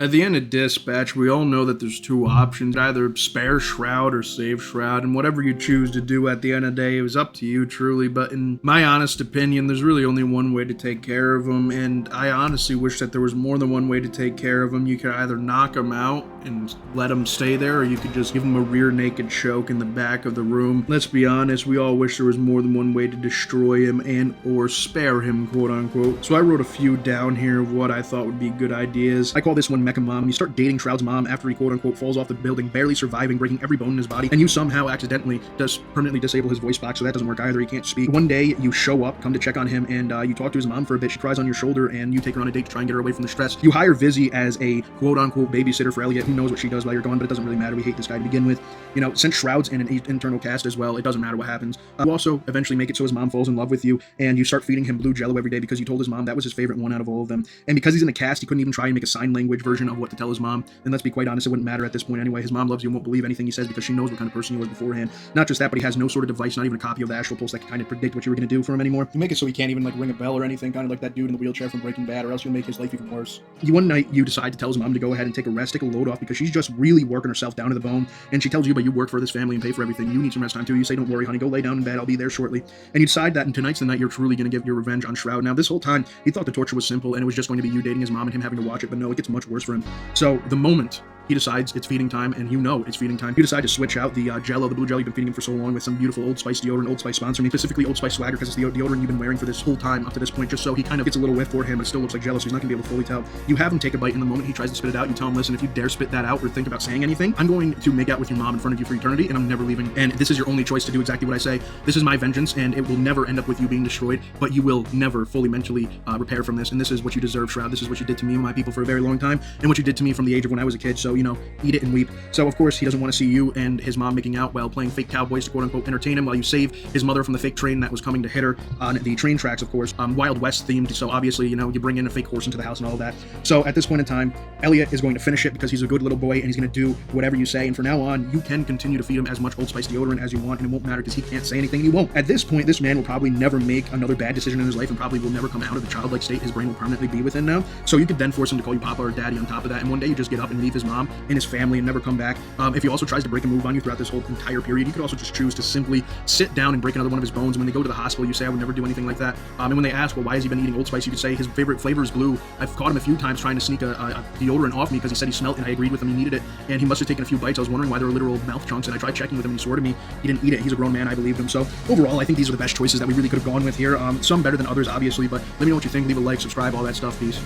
At the end of Dispatch, we all know that there's two options, either spare Shroud or save Shroud, and whatever you choose to do at the end of the day, it was up to you truly, but in my honest opinion, there's really only one way to take care of him, and I honestly wish that there was more than one way to take care of him. You could either knock him out and let him stay there, or you could just give him a rear naked choke in the back of the room. Let's be honest, we all wish there was more than one way to destroy him and or spare him, quote unquote. So I wrote a few down here of what I thought would be good ideas. I call this one Mecha Mom. You start dating Shroud's mom after he quote unquote falls off the building, barely surviving, breaking every bone in his body, and you somehow accidentally permanently disable his voice box, so that doesn't work either. He can't speak. One day you show up, come to check on him, and you talk to his mom for a bit. She cries on your shoulder, and you take her on a date to try and get her away from the stress. You hire Vizzy as a quote unquote babysitter for Elliot. Who knows what she does while you're gone, but it doesn't really matter. We hate this guy to begin with. You know, since Shroud's in an internal cast as well, it doesn't matter what happens. You also eventually make it so his mom falls in love with you, and you start feeding him blue Jello every day because you told his mom that was his favorite one out of all of them. And because he's in a cast, he couldn't even try and make a sign language version of what to tell his mom. And let's be quite honest, it wouldn't matter at this point anyway. His mom loves you and won't believe anything he says because she knows what kind of person he was beforehand. Not just that, but he has no sort of device, not even a copy of the astral pulse that can kind of predict what you were going to do for him anymore. You make it so he can't even like ring a bell or anything, kind of like that dude in the wheelchair from Breaking Bad, or else you'll make his life even worse. One night you decide to tell his mom to go ahead and take a rest, take a load off, because she's just really working herself down to the bone, and she tells you, but you work for this family and pay for everything. You need some rest time too. You say, don't worry, honey, go lay down in bed. I'll be there shortly. And you decide that tonight's the night you're truly going to get your revenge on Shroud. Now, this whole time, he thought the torture was simple and it was just going to be you dating his mom and him having to watch it, but no, it gets much worse for him. So the moment he decides it's feeding time, and you know it's feeding time, you decide to switch out the Jello, the blue Jello you've been feeding him for so long, with some beautiful Old Spice deodorant. Old Spice sponsor me, specifically Old Spice Swagger, because it's the deodorant you've been wearing for this whole time up to this point, just so he kind of gets a little whiff for him, but it still looks like Jello, so he's not going to be able to fully tell. You have him take a bite, and the moment he tries to spit it out, you tell him, listen, if you dare spit that out or think about saying anything, I'm going to make out with your mom in front of you for eternity, and I'm never leaving, and this is your only choice to do exactly what I say. This is my vengeance, and it will never end up with you being destroyed, but you will never fully mentally repair from this, and this is what you deserve, Shroud. This is what you did to me and my people for a very long time, and what you did to me from the age of when I was a kid, so, you know, eat it and weep. So, of course, he doesn't want to see you and his mom making out while playing fake cowboys to quote-unquote entertain him, while you save his mother from the fake train that was coming to hit her on the train tracks, of course, Wild West themed, so obviously, you know, you bring in a fake horse into the house and all of that. So, at this point in time, Elliot is going to finish it because he's a good little boy, and he's going to do whatever you say, and from now on, you can continue to feed him as much Old Spice deodorant as you want, and it won't matter because he can't say anything, and he won't. At this point, this man will probably never make another bad decision in his life, and probably will never come out of the childlike state his brain will permanently be within now. So you could then force him to call you Papa or Daddy on top of that, and one day you just get up and leave his mom and his family and never come back. If he also tries to break a move on you throughout this whole entire period, you could also just choose to simply sit down and break another one of his bones, and when they go to the hospital, you say, I would never do anything like that. And when they ask, well, why has he been eating Old Spice, you could say his favorite flavor is blue. I've caught him a few times trying to sneak a deodorant off me because he said he smelled it, and I agreed with him he needed it, and he must have taken a few bites. I was wondering why there were literal mouth chunks, and I tried checking with him, and he swore to me he didn't eat it. He's a grown man, I believed him. So overall, I think these are the best choices that we really could have gone with here. Some better than others, obviously, but let me know what you think. Leave a like, subscribe, all that stuff. Peace.